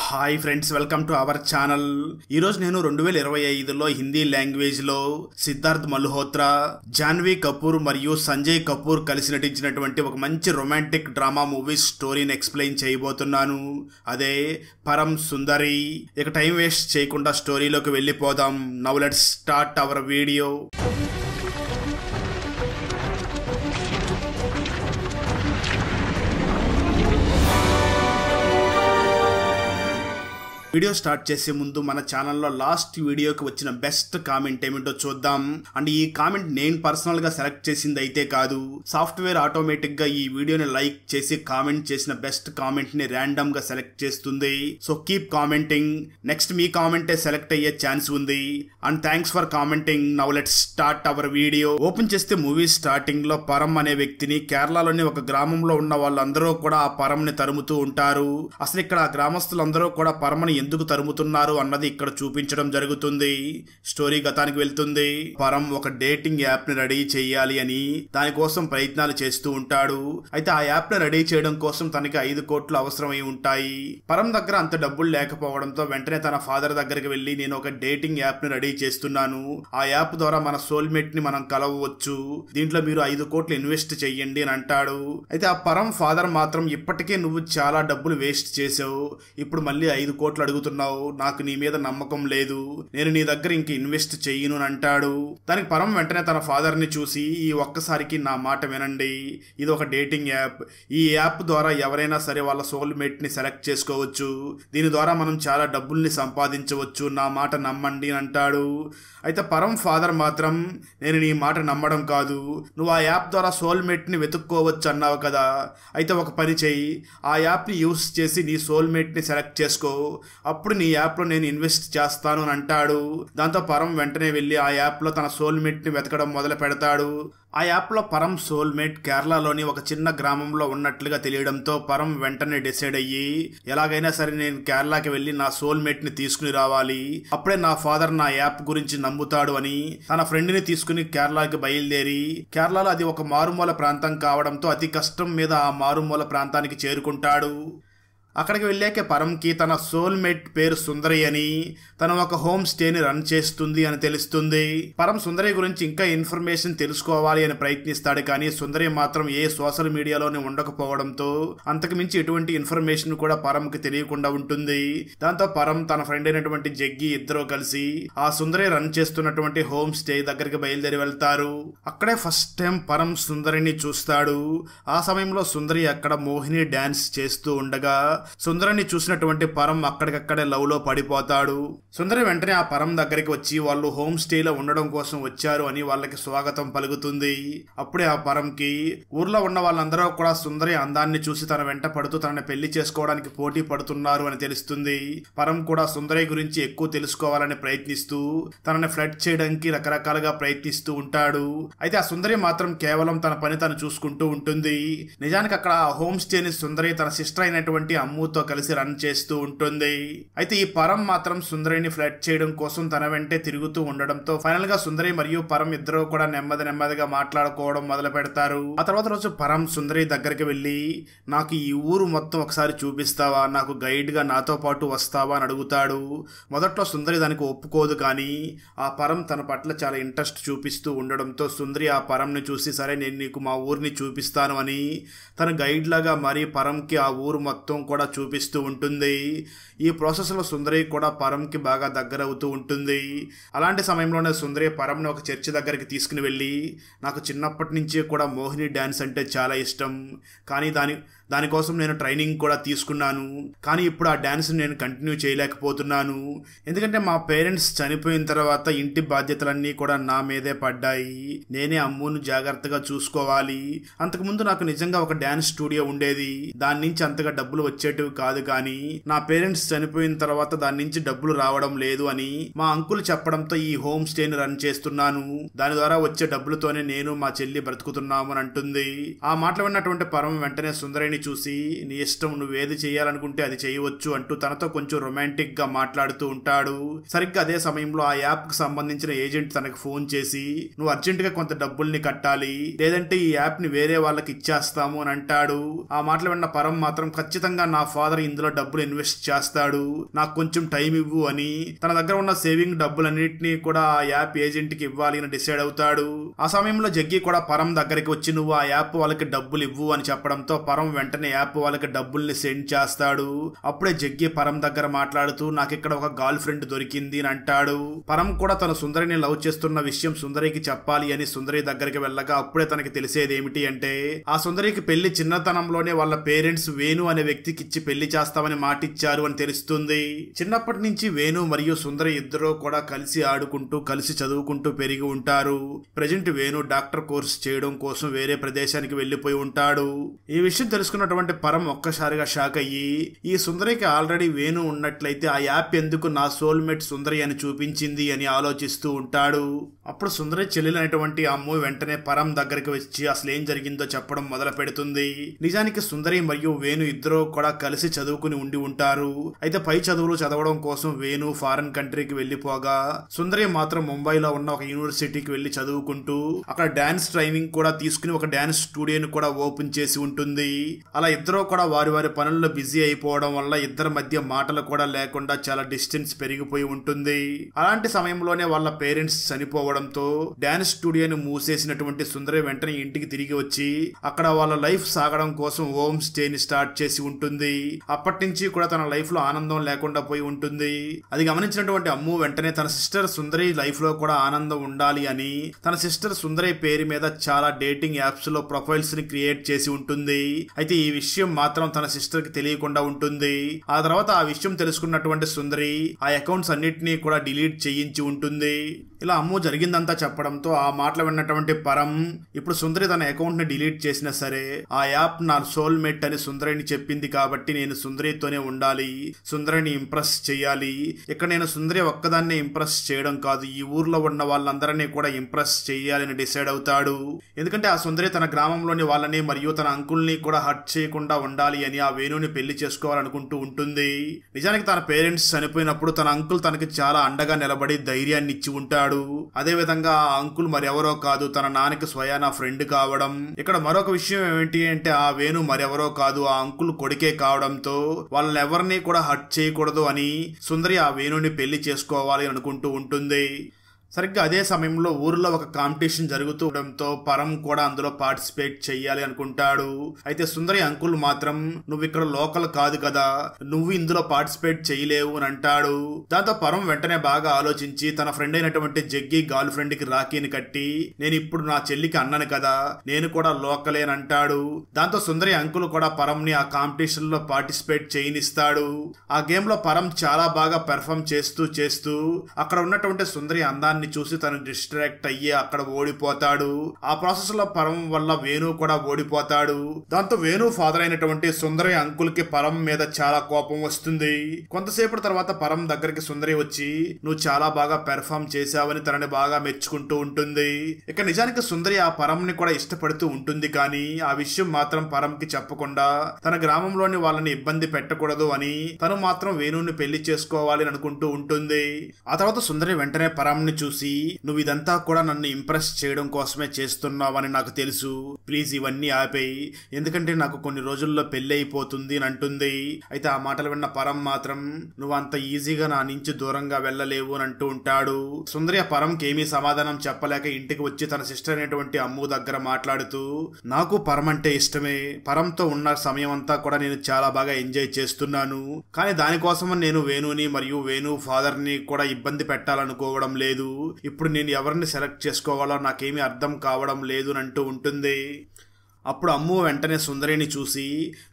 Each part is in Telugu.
Hi friends, welcome to our channel. ఈరోజు నేను 2025లో హిందీ లాంగ్వేజ్లో సిద్ధార్థ్ మల్హోత్రా, జాన్వీ కపూర్ మరియు సంజయ్ కపూర్ కలిసి నటించినటువంటి ఒక మంచి రొమాంటిక్ డ్రామా మూవీ స్టోరీని ఎక్స్ప్లెయిన్ చేయబోతున్నాను. అదే పరం సుందరి. ఇక టైం వేస్ట్ చేయకుండా స్టోరీలోకి వెళ్ళిపోదాం. Now let's start our video. Video start చేసే ముందు మన ఛానల్లో లాస్ట్ వీడియోకి వచ్చిన బెస్ట్ కామెంట్ ఏమిటో చూద్దాం. అండ్ ఈ కామెంట్ నేను పర్సనల్ గా సెలెక్ట్ చేసింది అయితే కాదు, సాఫ్ట్వేర్ ఆటోమేటిక్ గా ఈ వీడియోని లైక్ చేసి కామెంట్ చేసిన బెస్ట్ కామెంట్ ని ర్యాండమ్ గా సెలెక్ట్ చేస్తుంది. So keep commenting. నెక్స్ట్ మీ కామెంటే సెలెక్ట్ అయ్యే ఛాన్స్ ఉంది. And thanks for commenting. Now let's start our video. Open చేస్తే మూవీ స్టార్టింగ్ లో పరం అనే వ్యక్తిని కేరళలోని ఒక గ్రామంలో ఉన్న వాళ్ళందరూ కూడా ఆ పరంని తరుముతూ ఉంటారు. అసలు ఇక్కడ ఆ గ్రామస్తులందరూ కూడా పరమని ఎందుకు తరుముతున్నారు అన్నది ఇక్కడ చూపించడం జరుగుతుంది. స్టోరీ గతానికి వెళ్తుంది. పరం ఒక డేటింగ్ యాప్ ని రెడీ చేయాలి అని దానికోసం ప్రయత్నాలు చేస్తూ ఉంటాడు. అయితే ఆ యాప్ ని రెడీ చేయడం కోసం తనకి 5 కోట్లు అవసరమై ఉంటాయి. పరం దగ్గర అంత డబ్బులు లేకపోవడంతో వెంటనే తన ఫాదర్ దగ్గరికి వెళ్లి, నేను ఒక డేటింగ్ యాప్ ని రెడీ చేస్తున్నాను, ఆ యాప్ ద్వారా మన సోల్మేట్ ని మనం కలవచ్చు, దీంట్లో మీరు 5 కోట్లు ఇన్వెస్ట్ చెయ్యండి అని అంటాడు. అయితే ఆ పరం ఫాదర్ మాత్రం, ఇప్పటికే నువ్వు చాలా డబ్బులు వేస్ట్ చేసావు, ఇప్పుడు మళ్ళీ 5 కోట్లు అడుగుతున్నావు, నాకు నీ మీద నమ్మకం లేదు, నేను నీ దగ్గర ఇంక ఇన్వెస్ట్ చెయ్యను అని అంటాడు. దానికి పరం వెంటనే తన ఫాదర్ ని చూసి, ఈ ఒక్కసారికి నా మాట వినండి, ఇది ఒక డేటింగ్ యాప్, ఈ యాప్ ద్వారా ఎవరైనా సరే వాళ్ళ సోల్మేట్ ని సెలెక్ట్ చేసుకోవచ్చు, దీని ద్వారా మనం చాలా డబ్బుల్ని సంపాదించవచ్చు, నా మాట నమ్మండి అని అంటాడు. అయితే పరం ఫాదర్ మాత్రం, నేను నీ మాట నమ్మడం కాదు, నువ్వు ఆ యాప్ ద్వారా సోల్మేట్ ని వెతుక్కోవచ్చు అన్నావు కదా, అయితే ఒక పని చెయ్యి, ఆ యాప్ ని యూస్ చేసి నీ సోల్మేట్ ని సెలెక్ట్ చేసుకో, అప్పుడు నీ యాప్ లో నేను ఇన్వెస్ట్ చేస్తాను అని అంటాడు. దాంతో పరం వెంటనే వెళ్ళి ఆ యాప్ లో తన సోల్మేట్ ని వెతకడం మొదలు పెడతాడు. ఆ యాప్ లో పరం సోల్మేట్ కేరళలోని ఒక చిన్న గ్రామంలో ఉన్నట్లుగా తెలియడంతో పరం వెంటనే డిసైడ్ అయ్యి, ఎలాగైనా సరే నేను కేరళకి వెళ్లి నా సోల్మేట్ ని తీసుకుని రావాలి, అప్పుడే నా ఫాదర్ నా యాప్ గురించి నమ్ముతాడు అని తన ఫ్రెండ్ ని తీసుకుని కేరళకి బయలుదేరి, కేరళలో అది ఒక మారుమూల ప్రాంతం కావడంతో అతి కష్టం మీద ఆ మారుమూల ప్రాంతానికి చేరుకుంటాడు. అక్కడికి వెళ్ళాక పరంకి తన సోల్మేట్ పేరు సుందరి అని, తను ఒక హోమ్ స్టేని రన్ చేస్తుంది అని తెలుస్తుంది. పరం సుందరి గురించి ఇంకా ఇన్ఫర్మేషన్ తెలుసుకోవాలి అని ప్రయత్నిస్తాడు, కానీ సుందరి మాత్రం ఏ సోషల్ మీడియాలోనే ఉండకపోవడంతో అంతకు మించి ఎటువంటి ఇన్ఫర్మేషన్ కూడా పరంకి తెలియకుండా ఉంటుంది. దాంతో పరం తన ఫ్రెండ్ అయినటువంటి జగ్గి ఇద్దరు కలిసి ఆ సుందరి రన్ చేస్తున్నటువంటి హోమ్ స్టే దగ్గరికి బయలుదేరి వెళ్తారు. అక్కడే ఫస్ట్ టైం పరం సుందరిని చూస్తాడు. ఆ సమయంలో సుందరి అక్కడ మోహిని డాన్స్ చేస్తూ ఉండగా సుందరిని చూసినటువంటి పరం అక్కడికక్కడే లవ్ లో పడిపోతాడు. సుందరి వెంటనే ఆ పరం దగ్గరికి వచ్చి వాళ్ళు హోమ్ స్టేలో ఉండడం కోసం వచ్చారు అని వాళ్ళకి స్వాగతం పలుకుతుంది. అప్పుడే ఆ పరంకి ఊర్లో ఉన్న వాళ్ళందరూ కూడా సుందరి అందాన్ని చూసి తన వెంట పడుతూ తనని పెళ్లి చేసుకోవడానికి పోటీ పడుతున్నారు అని తెలుస్తుంది. పరం కూడా సుందరి గురించి ఎక్కువ తెలుసుకోవాలని ప్రయత్నిస్తూ తనని ఫ్లర్ట్ చేయడానికి రకరకాలుగా ప్రయత్నిస్తూ ఉంటాడు. అయితే ఆ సుందరి మాత్రం కేవలం తన పని తను చూసుకుంటూ ఉంటుంది. నిజానికి అక్కడ ఆ హోమ్ స్టేని సుందరి తన సిస్టర్ అయినటువంటి అమ్ముతో కలిసి రన్ చేస్తూ ఉంటుంది. అయితే ఈ పరం మాత్రం సుందరిని ఫ్లర్ట్ చేయడం కోసం తన వెంటే తిరుగుతూ ఉండడంతో ఫైనల్ గా సుందరి మరియు పరం ఇద్దరు కూడా నెమ్మదిగా మాట్లాడుకోవడం మొదలు పెడతారు. ఆ తర్వాత రోజు పరం సుందరి దగ్గరికి వెళ్ళి, నాకు ఈ ఊరు మొత్తం ఒకసారి చూపిస్తావా, నాకు గైడ్ గా నాతో పాటు వస్తావా అని అడుగుతాడు. మొదట్లో సుందరి దానికి ఒప్పుకోదు, కానీ ఆ పరం తన పట్ల చాలా ఇంట్రెస్ట్ చూపిస్తూ ఉండడంతో సుందరి ఆ పరంని చూసి, సరే నేను నీకు మా ఊరిని చూపిస్తాను అని తన గైడ్ లాగా మరి పరంకి ఆ ఊరు మొత్తం కూడా చూపిస్తూ ఉంటుంది. ఈ ప్రాసెస్ లో సుందరి కూడా పరంకి బాగా దగ్గర అవుతూ ఉంటుంది. అలాంటి సమయంలోనే సుందరి పరంని ఒక చర్చి దగ్గరికి తీసుకుని వెళ్ళి, నాకు చిన్నప్పటి నుంచి కూడా మోహిని డాన్స్ అంటే చాలా ఇష్టం, కానీ దానికోసం నేను ట్రైనింగ్ కూడా తీసుకున్నాను, కానీ ఇప్పుడు ఆ డాన్స్ నేను కంటిన్యూ చేయలేకపోతున్నాను, ఎందుకంటే మా పేరెంట్స్ చనిపోయిన తర్వాత ఇంటి బాధ్యతలన్నీ కూడా నా మీదే పడ్డాయి, నేనే అమ్మును జాగ్రత్తగా చూసుకోవాలి, అంతకుముందు నాకు నిజంగా ఒక డాన్స్ స్టూడియో ఉండేది, దాని నుంచి అంతగా డబ్బులు వచ్చేటివి కాదు, కానీ నా పేరెంట్స్ చనిపోయిన తర్వాత దాని నుంచి డబ్బులు రావడం లేదు అని మా అంకుల్ చెప్పడంతో ఈ హోమ్ స్టేని రన్ చేస్తున్నాను, దాని ద్వారా వచ్చే డబ్బులతోనే నేను మా చెల్లి బ్రతుకుతున్నాము అని అంటుంది. ఆ మాటలు విన్నటువంటి పరం వెంటనే సుందరిని సుందరిని చూసి నీ ఇష్టం, నువ్వేది చేయాలనుకుంటే అది చేయవచ్చు అంటూ తనతో కొంచెం రొమాంటిక్ గా మాట్లాడుతూ ఉంటాడు. సరిగ్గా అదే సమయంలో ఆ యాప్ కు సంబంధించిన ఏజెంట్ తనకు ఫోన్ చేసి నువ్వు అర్జెంట్ గా కొంత డబ్బుల్ని కట్టాలి, లేదంటే ఈ యాప్ ని వేరే వాళ్ళకి ఇచ్చేస్తాము అని అంటాడు. ఆ మాటలు విన్న పరం మాత్రం ఖచ్చితంగా నా ఫాదర్ ఇందులో డబ్బులు ఇన్వెస్ట్ చేస్తాడు, నాకు కొంచెం టైం ఇవ్వు అని తన దగ్గర ఉన్న సేవింగ్ డబ్బులన్నింటినీ కూడా ఆ యాప్ ఏజెంట్ కి ఇవ్వాలి అని డిసైడ్ అవుతాడు. ఆ సమయంలో జగ్గి కూడా పరం దగ్గరికి వచ్చి నువ్వు ఆ యాప్ వాళ్ళకి డబ్బులు ఇవ్వు అని చెప్పడంతో పరం వెంటనే యాప్ వాళ్ళకి డబ్బుల్ని సెండ్ చేస్తాడు. అప్పుడే జగ్గి పరం దగ్గర మాట్లాడుతూ నాకు ఇక్కడ ఒక గర్ల్ ఫ్రెండ్ దొరికింది అని అంటాడు. పరం కూడా తన సుందరిని లవ్ చేస్తున్న విషయం సుందరికి చెప్పాలి అని సుందరి దగ్గరికి వెళ్ళగా అప్పుడే తనకి తెలిసేది ఏమిటి అంటే ఆ సుందరికి పెళ్లి చిన్నతనంలోనే వాళ్ళ పేరెంట్స్ వేణు అనే వ్యక్తికి ఇచ్చి పెళ్లి చేస్తామని మాటిచ్చారు అని తెలుస్తుంది. చిన్నప్పటి నుంచి వేణు మరియు సుందరి ఇద్దరు కూడా కలిసి ఆడుకుంటూ కలిసి చదువుకుంటూ పెరిగి ఉంటారు. ప్రెజెంట్ వేణు డాక్టర్ కోర్స్ చేయడం కోసం వేరే ప్రదేశానికి వెళ్లిపోయి ఉంటాడు. ఈ విషయం తెలుసుకున్నటువంటి పరం ఒక్కసారిగా షాక్ అయ్యి ఈ సుందరికి ఆల్రెడీ వేణు ఉన్నట్లయితే ఆ యాప్ ఎందుకు నా సోల్మేట్ సుందరి అని చూపించింది అని ఆలోచిస్తూ ఉంటాడు. అప్పుడు సుందరి చెల్లెలైనటువంటి అమ్ము వెంటనే పరం దగ్గరికి వచ్చి అసలు ఏం జరిగిందో చెప్పడం మొదలు పెడుతుంది. నిజానికి సుందరి మరియు వేణు ఇద్దరు కూడా కలిసి చదువుకుని ఉండి ఉంటారు. అయితే పై చదువులు చదవడం కోసం వేణు ఫారెన్ కంట్రీకి వెళ్లిపోగా సుందరి మాత్రం ముంబైలో ఉన్న ఒక యూనివర్సిటీకి వెళ్లి చదువుకుంటూ అక్కడ డాన్స్ ట్రైనింగ్ కూడా తీసుకుని ఒక డాన్స్ స్టూడియోని కూడా ఓపెన్ చేసి ఉంటుంది. అలా ఇద్దరు కూడా వారి వారి పనుల్లో బిజీ అయిపోవడం వల్ల ఇద్దరి మధ్య మాటలు కూడా లేకుండా చాలా డిస్టెన్స్ పెరిగిపోయి ఉంటుంది. అలాంటి సమయంలోనే వాళ్ళ పేరెంట్స్ చనిపోవడంతో డాన్స్ స్టూడియోని మూసేసినటువంటి సుందరి వెంటనే ఇంటికి తిరిగి వచ్చి అక్కడ వాళ్ళ లైఫ్ సాగడం కోసం హోమ్ స్టేని స్టార్ట్ చేసి ఉంటుంది. అప్పటి నుంచి కూడా తన లైఫ్ లో ఆనందం లేకుండా పోయి ఉంటుంది. అది గమనించినటువంటి అమ్ము వెంటనే తన సిస్టర్ సుందరి లైఫ్ లో కూడా ఆనందం ఉండాలి అని తన సిస్టర్ సుందరి పేరు మీద చాలా డేటింగ్ యాప్స్ లో ప్రొఫైల్స్ ని క్రియేట్ చేసి ఉంటుంది. అయితే ఈ విషయం మాత్రం తన సిస్టర్ కి తెలియకుండా ఉంటుంది. ఆ తర్వాత ఆ విషయం తెలుసుకున్నటువంటి సుందరి ఆ అకౌంట్స్ అన్నిటినీ కూడా డిలీట్ చేయించి ఉంటుంది. ఇలా అమ్ము జరిగిందంతా చెప్పడంతో ఆ మాటలు విన్నటువంటి పరం ఇప్పుడు సుందరి తన అకౌంట్ ని డిలీట్ చేసినా సరే ఆ యాప్ నా సోల్మేట్ అని సుందరిని చెప్పింది కాబట్టి నేను సుందరితోనే ఉండాలి, సుందరిని ఇంప్రెస్ చేయాలి. ఇక్కడ నేను సుందరి ఒక్కదాన్ని ఇంప్రెస్ చేయడం కాదు, ఈ ఊర్లో ఉన్న వాళ్ళందరినీ కూడా ఇంప్రెస్ చేయాలని డిసైడ్ అవుతాడు. ఎందుకంటే ఆ సుందరి తన గ్రామంలోని వాళ్ళని మరియు తన అంకుల్ని కూడా హర్ట్ చేయకుండా ఉండాలి అని ఆ వేణుని పెళ్లి చేసుకోవాలనుకుంటూ ఉంటుంది. నిజానికి తన పేరెంట్స్ చనిపోయినప్పుడు తన అంకుల్ తనకి చాలా అండగా నిలబడి ధైర్యాన్ని ఇచ్చి ఉంటాడు. అదే విధంగా ఆ అంకుల్ మరెవరో కాదు తన నాన్నకి స్వయానా ఫ్రెండ్ కావడం. ఇక్కడ మరొక విషయం ఏమిటి అంటే ఆ వేణు మరెవరో కాదు ఆ అంకుల్ కొడుకే కావడంతో వాళ్ళని ఎవరిని కూడా హర్ట్ చేయకూడదు అని సుందరి ఆ వేణుని పెళ్లి చేసుకోవాలి అనుకుంటూ ఉంటుంది. సరిగ్గా అదే సమయంలో ఊర్లో ఒక కాంపిటీషన్ జరుగుతుండడంతో పరం కూడా అందులో పార్టిసిపేట్ చెయ్యాలి అనుకుంటాడు. అయితే సుందరి అంకుల్ మాత్రం నువ్వు ఇక్కడ లోకల్ కాదు కదా, నువ్వు ఇందులో పార్టిసిపేట్ చేయలేవు అని అంటాడు. దాంతో పరం వెంటనే బాగా ఆలోచించి తన ఫ్రెండ్ అయినటువంటి జగ్గి గర్ల్ ఫ్రెండ్ కి రాఖీని కట్టి నేను ఇప్పుడు నా చెల్లికి అన్నను కదా, నేను కూడా లోకలే అని అంటాడు. దాంతో సుందరి అంకుల్ కూడా పరం ని ఆ కాంపిటీషన్ లో పార్టిసిపేట్ చేయనిస్తాడు. ఆ గేమ్ లో పరం చాలా బాగా పెర్ఫామ్ చేస్తూ అక్కడ ఉన్నటువంటి సుందరి అందాన్ని చూసి తను డిస్ట్రాక్ట్ అయ్యి అక్కడ ఓడిపోతాడు. ఆ ప్రాసెస్ లో పరం వల్ల వేణు కూడా ఓడిపోతాడు. దాంతో వేణు ఫాదర్ అయినటువంటి సుందరి అంకుల్ కి పరం మీద చాలా కోపం వస్తుంది. కొంతసేపటి తర్వాత పరం దగ్గరికి సుందరి వచ్చి నువ్వు చాలా బాగా పెర్ఫామ్ చేశావని తనని బాగా మెచ్చుకుంటూ ఉంటుంది. ఇక నిజానికి సుందరి ఆ పరం ని కూడా ఇష్టపడుతూ ఉంటుంది. కానీ ఆ విషయం మాత్రం పరం కి చెప్పకుండా తన గ్రామంలోని వాళ్ళని ఇబ్బంది పెట్టకూడదు అని తను మాత్రం వేణుని పెళ్లి చేసుకోవాలి అని అనుకుంటూ ఉంటుంది. ఆ తర్వాత సుందరి వెంటనే పరం ని చూసి నువ్వు ఇదంతా కూడా నన్ను ఇంప్రెస్ చేయడం కోసమే చేస్తున్నావని నాకు తెలుసు, ప్లీజ్ ఇవన్నీ ఆపేయి, ఎందుకంటే నాకు కొన్ని రోజుల్లో పెళ్లి అయిపోతుంది అని అంటుంది. అయితే ఆ మాటలు విన్న పరం మాత్రం నువ్వు అంత ఈజీగా నా నుంచి దూరంగా వెళ్ళలేవు అని అంటూ ఉంటాడు. సుందరి ఆ పరంకి ఏమీ సమాధానం చెప్పలేక ఇంటికి వచ్చి తన సిస్టర్ అయినటువంటి అమ్ము దగ్గర మాట్లాడుతూ నాకు పరం అంటే ఇష్టమే, పరంతో ఉన్న సమయం అంతా కూడా నేను చాలా బాగా ఎంజాయ్ చేస్తున్నాను, కానీ దానికోసం నేను వేణుని మరియు వేణు ఫాదర్ ని కూడా ఇబ్బంది పెట్టాలనుకోవడం లేదు, ఇప్పుడు నేను ఎవరిని సెలెక్ట్ చేసుకోవాలో నాకేమీ అర్థం కావడం లేదు అని అంటూ ఉంటుంది. అప్పుడు అమ్ము వెంటనే సుందరిని చూసి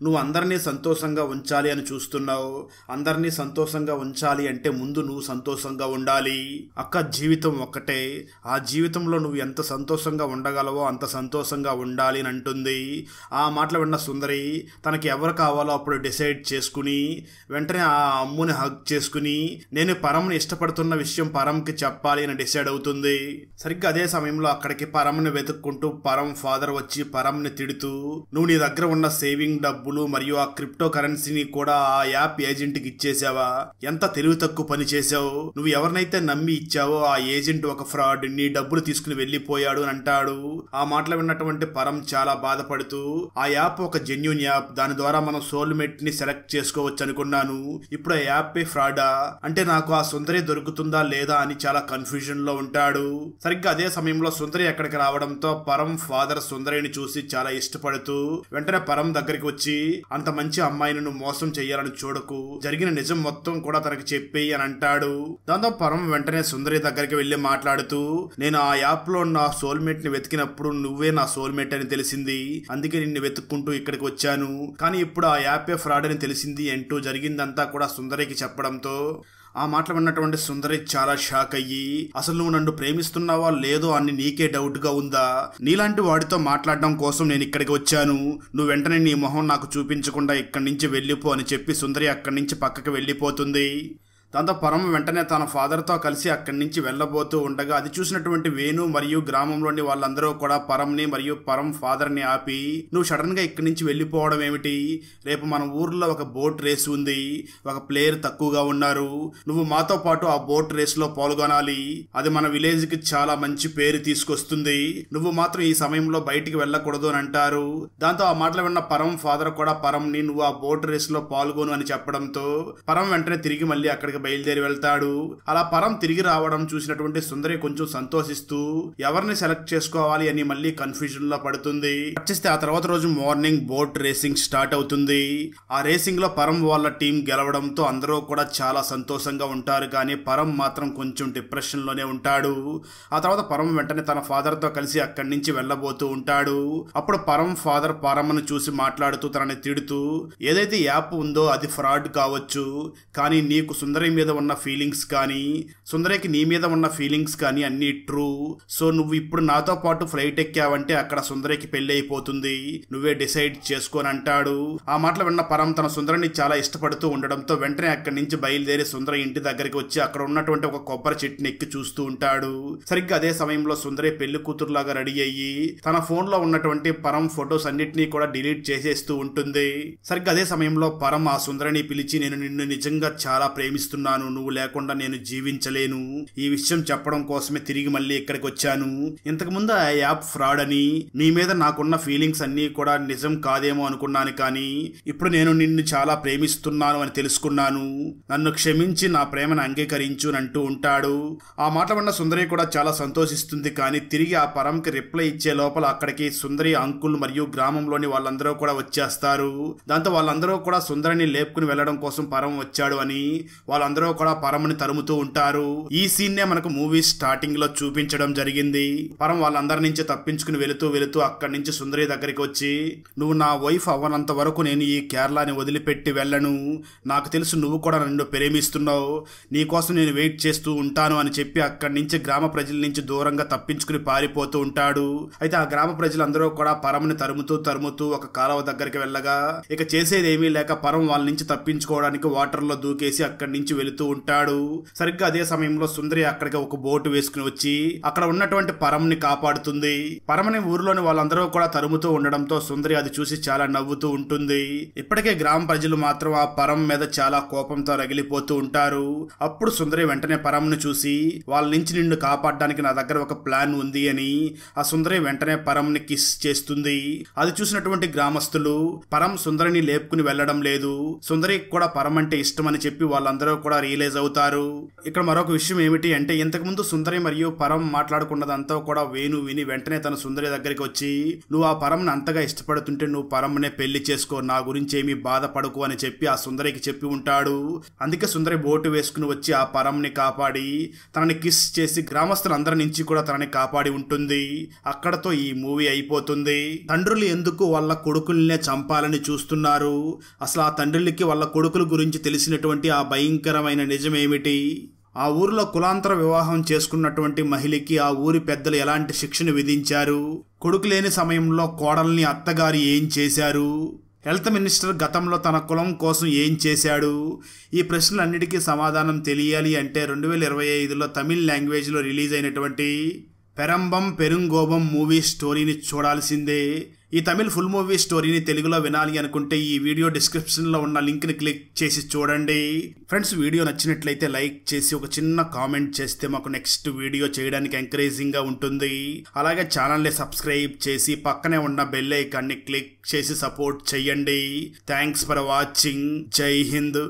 నువ్వు అందరినీ సంతోషంగా ఉంచాలి అని చూస్తున్నావు, అందరినీ సంతోషంగా ఉంచాలి అంటే ముందు నువ్వు సంతోషంగా ఉండాలి. అక్క జీవితం ఒక్కటే, ఆ జీవితంలో నువ్వు ఎంత సంతోషంగా ఉండగలవో అంత సంతోషంగా ఉండాలి అని అంటుంది. ఆ మాటలు విన్న సుందరి తనకి ఎవరు కావాలో అప్పుడు డిసైడ్ చేసుకుని వెంటనే ఆ అమ్ముని హగ్ చేసుకుని నేను పరంని ఇష్టపడుతున్న విషయం పరంకి చెప్పాలి అని డిసైడ్ అవుతుంది. సరిగ్గా అదే సమయంలో అక్కడికి పరంని వెతుక్కుంటూ పరం ఫాదర్ వచ్చి పరంని తిడుతూ నువ్వు నీ దగ్గర ఉన్న సేవింగ్ డబ్బులు మరియు ఆ క్రిప్టో కరెన్సీని కూడా ఆ యాప్ ఏజెంట్ కి ఇచ్చేసావా? ఎంత తెలివి తక్కువ పని చేసావు. నువ్వు ఎవరినైతే నమ్మి ఇచ్చావో ఆ ఏజెంట్ ఒక ఫ్రాడ్, నీ డబ్బులు తీసుకుని వెళ్లిపోయాడు అని అంటాడు. ఆ మాటలు విన్నటువంటి పరం చాలా బాధపడుతూ ఆ యాప్ ఒక జెన్యూన్ యాప్, దాని ద్వారా మనం సోల్మేట్ ని సెలెక్ట్ చేసుకోవచ్చు అనుకున్నాను, ఇప్పుడు ఆ యాప్ ఫ్రాడా అంటే నాకు ఆ సుందరి దొరుకుతుందా లేదా అని చాలా కన్ఫ్యూజన్ లో ఉంటాడు. సరిగ్గా అదే సమయంలో సుందరి అక్కడికి రావడంతో పరం ఫాదర్ సుందరిని చూసి చాలా ఇష్టపడుతూ వెంటనే పరం దగ్గరికి వచ్చి అంత మంచి అమ్మాయిని నువ్వు మోసం చెయ్యాలని చూడకు, జరిగిన నిజం మొత్తం కూడా తనకి చెప్పేయి అని అంటాడు. దాంతో పరం వెంటనే సుందరి దగ్గరికి వెళ్లి మాట్లాడుతూ నేను ఆ యాప్ లో నా సోల్మేట్ ని వెతికినప్పుడు నువ్వే నా సోల్మేట్ అని తెలిసింది, అందుకే నిన్ను వెతుక్కుంటూ ఇక్కడికి వచ్చాను, కానీ ఇప్పుడు ఆ యాపే ఫ్రాడ్ అని తెలిసింది అంటూ జరిగిందంతా కూడా సుందరికి చెప్పడంతో ఆ మాటలు విన్నటువంటి సుందరి చాలా షాక్ అయ్యి అసలు నువ్వు నన్ను ప్రేమిస్తున్నావా లేదో అని నీకే డౌట్ గా ఉందా? నీలాంటి వాడితో మాట్లాడడం కోసం నేను ఇక్కడికి వచ్చాను, నువ్వు వెంటనే నీ మొహం నాకు చూపించకుండా ఇక్కడి నుంచి వెళ్ళిపో అని చెప్పి సుందరి అక్కడి నుంచి పక్కకి వెళ్ళిపోతుంది. దాంతో పరం వెంటనే తన ఫాదర్తో కలిసి అక్కడి నుంచి వెళ్ళబోతూ ఉండగా అది చూసినటువంటి వేణు మరియు గ్రామంలోని వాళ్ళందరూ కూడా పరంని మరియు పరం ఫాదర్ని ఆపి నువ్వు సడన్ గా ఇక్కడి నుంచి వెళ్ళిపోవడం ఏమిటి? రేపు మన ఊర్లో ఒక బోట్ రేస్ ఉంది, ఒక ప్లేయర్ తక్కువగా ఉన్నారు, నువ్వు మాతో పాటు ఆ బోట్ రేస్ లో పాల్గొనాలి, అది మన విలేజ్ కి చాలా మంచి పేరు తీసుకొస్తుంది, నువ్వు మాత్రం ఈ సమయంలో బయటికి వెళ్ళకూడదు అని అంటారు. దాంతో ఆ మాటలు విన్న పరం ఫాదర్ కూడా పరంని నువ్వు ఆ బోట్ రేస్ లో పాల్గొను అని చెప్పడంతో పరం వెంటనే తిరిగి మళ్ళీ అక్కడికి బయలుదేరి వెళ్తాడు. అలా పరం తిరిగి రావడం చూసినటువంటి సుందరి కొంచెం సంతోషిస్తూ ఎవరిని సెలెక్ట్ చేసుకోవాలి అని మళ్ళీ కన్ఫ్యూజన్ లో పడుతుంది. వచ్చేస్తే ఆ తర్వాత రోజు మార్నింగ్ బోట్ రేసింగ్ స్టార్ట్ అవుతుంది. ఆ రేసింగ్ లో పరం వాళ్ళ టీం గెలవడంతో అందరూ కూడా చాలా సంతోషంగా ఉంటారు, కానీ పరం మాత్రం కొంచెం డిప్రెషన్ లోనే ఉంటాడు. ఆ తర్వాత పరం వెంటనే తన ఫాదర్ తో కలిసి అక్కడి నుంచి వెళ్ళబోతూ ఉంటాడు. అప్పుడు పరం ఫాదర్ పరమను చూసి మాట్లాడుతూ తనని తిడుతూ ఏదైతే యాప్ ఉందో అది ఫ్రాడ్ కావచ్చు, కానీ నీకు సుందరి మీద ఉన్న ఫీలింగ్స్ కానీ సుందరికి నీ మీద ఉన్న ఫీలింగ్స్ కానీ అన్ని ట్రూ, సో నువ్వు ఇప్పుడు నాతో పాటు ఫ్లైట్ ఎక్కావంటే అక్కడ సుందరికి పెళ్లి అయిపోతుంది, నువ్వే డిసైడ్ చేసుకొని అంటాడు. ఆ మాటలు విన్న పరం తన సుందరిని చాలా ఇష్టపడుతూ ఉండడంతో వెంటనే అక్కడి నుంచి బయలుదేరి సుందరి ఇంటి దగ్గరికి వచ్చి అక్కడ ఉన్నటువంటి ఒక కొబ్బరి చెట్టుని ఎక్కి చూస్తూ ఉంటాడు. సరిగ్గా అదే సమయంలో సుందరి పెళ్లి కూతురులాగా రెడీ అయ్యి తన ఫోన్ లో ఉన్నటువంటి పరం ఫొటోస్ అన్నిటినీ కూడా డిలీట్ చేసేస్తూ ఉంటుంది. సరిగ్గా అదే సమయంలో పరం ఆ సుందరిని పిలిచి నేను నిన్ను నిజంగా చాలా ప్రేమిస్తున్నాను, నువ్వు లేకుండా నేను జీవించలేను, ఈ విషయం చెప్పడం కోసమే తిరిగి మళ్ళీ ఇక్కడికి వచ్చాను, ఇంతకు ముందు ఆ యాప్ ఫ్రాడ్ అని నీ మీద నాకున్న ఫీలింగ్స్ అన్ని కూడా నిజం కాదేమో అనుకున్నాను, కానీ ఇప్పుడు నేను నిన్ను చాలా ప్రేమిస్తున్నాను అని తెలుసుకున్నాను, నన్ను క్షమించి నా ప్రేమను అంగీకరించు అని అంటూ ఉంటాడు. ఆ మాట విన్న సుందరి కూడా చాలా సంతోషిస్తుంది, కానీ తిరిగి ఆ పరంకి రిప్లై ఇచ్చే లోపల అక్కడికి సుందరి అంకుల్ మరియు గ్రామంలోని వాళ్ళందరూ కూడా వచ్చేస్తారు. దాంతో వాళ్ళందరూ కూడా సుందరిని లేపుకుని వెళ్లడం కోసం పరం వచ్చాడు అని వాళ్ళందరూ కూడా పరమని తరుముతూ ఉంటారు. ఈ సీన్ నే మనకు మూవీ స్టార్టింగ్ లో చూపించడం జరిగింది. పరం వాళ్ళందరి నుంచి తప్పించుకుని వెళుతూ అక్కడి నుంచి సుందరి దగ్గరికి వచ్చి నువ్వు నా వైఫ్ అవ్వనంత వరకు నేను ఈ కేరళని వదిలిపెట్టి వెళ్ళను, నాకు తెలుసు నువ్వు కూడా నన్ను ప్రేమిస్తున్నావు, నీకోసం నేను వెయిట్ చేస్తూ ఉంటాను అని చెప్పి అక్కడి నుంచి గ్రామ ప్రజల నుంచి దూరంగా తప్పించుకుని పారిపోతూ ఉంటాడు. అయితే ఆ గ్రామ ప్రజలందరూ కూడా పరమని తరుముతూ ఒక కాలువ దగ్గరికి వెళ్ళగా ఇక చేసేది ఏమీ లేక పరం వాళ్ళ నుంచి తప్పించుకోవడానికి వాటర్ లో దూకేసి అక్కడి నుంచి వెళుతూ ఉంటాడు. సరిగ్గా అదే సమయంలో సుందరి అక్కడికి ఒక బోటు వేసుకుని వచ్చి అక్కడ ఉన్నటువంటి పరంని కాపాడుతుంది. పరమని ఊరిలోని వాళ్ళందరూ కూడా తరుముతూ ఉండడంతో సుందరి అది చూసి చాలా నవ్వుతూ ఉంటుంది. ఇప్పటికే గ్రామ ప్రజలు మాత్రం ఆ పరం మీద చాలా కోపంతో రగిలిపోతూ ఉంటారు. అప్పుడు సుందరి వెంటనే పరంను చూసి వాళ్ళ నుంచి నిన్ను కాపాడడానికి నా దగ్గర ఒక ప్లాన్ ఉంది అని ఆ సుందరి వెంటనే పరంని కిస్ చేస్తుంది. అది చూసినటువంటి గ్రామస్తులు పరం సుందరిని లేపుకుని వెళ్లడం లేదు, సుందరికి కూడా పరం అంటే ఇష్టం అని చెప్పి వాళ్ళందరూ కూడా రియలైజ్ అవుతారు. ఇక్కడ మరొక విషయం ఏమిటి అంటే ఇంతకుముందు సుందరి మరియు పరం మాట్లాడుకున్నదంతా కూడా వేణు విని వెంటనే తన సుందరి దగ్గరికి వచ్చి నువ్వు ఆ పరంని అంతగా ఇష్టపడుతుంటే నువ్వు పరంనే పెళ్లి చేసుకో, నా గురించి ఏమీ బాధపడకు అని చెప్పి ఆ సుందరికి చెప్పి ఉంటాడు. అందుకే సుందరి బోటు వేసుకుని వచ్చి ఆ పరంని కాపాడి తనని కిస్ చేసి గ్రామస్తులందరి నుంచి కూడా తనని కాపాడి ఉంటుంది. అక్కడతో ఈ మూవీ అయిపోతుంది. తండ్రులు ఎందుకు వాళ్ళ కొడుకుల్నే చంపాలని చూస్తున్నారు? అసలు ఆ తండ్రులకి వాళ్ళ కొడుకుల గురించి తెలిసినటువంటి ఆ భయంకరమైన నిజమేమిటి? ఆ ఊరిలో కులాంతర వివాహం చేసుకున్నటువంటి మహిళకి ఆ ఊరి పెద్దలు ఎలాంటి శిక్షను విధించారు? కొడుకు లేని సమయంలో కోడల్ని అత్తగారు ఏం చేశారు? హెల్త్ మినిస్టర్ గతంలో తన కులం కోసం ఏం చేశాడు? ఈ ప్రశ్నలన్నిటికీ సమాధానం తెలియాలి అంటే 2025లో తమిళ్ లాంగ్వేజ్లో రిలీజ్ అయినటువంటి పెరంబం పెరుంగోబం మూవీ స్టోరీని చూడాల్సిందే. ఈ తమిళ్ ఫుల్ మూవీ స్టోరీని తెలుగులో వినాలి అనుకుంటే ఈ వీడియో డిస్క్రిప్షన్ లో ఉన్న లింక్ ని క్లిక్ చేసి చూడండి. ఫ్రెండ్స్, వీడియో నచ్చినట్లయితే లైక్ చేసి ఒక చిన్న కామెంట్ చేస్తే మాకు నెక్స్ట్ వీడియో చేయడానికి ఎంకరేజింగ్ గా ఉంటుంది. అలాగే ఛానల్ ని సబ్స్క్రైబ్ చేసి పక్కనే ఉన్న బెల్ ఐకాన్ ని క్లిక్ చేసి సపోర్ట్ చేయండి. Thanks for watching. జై హింద్.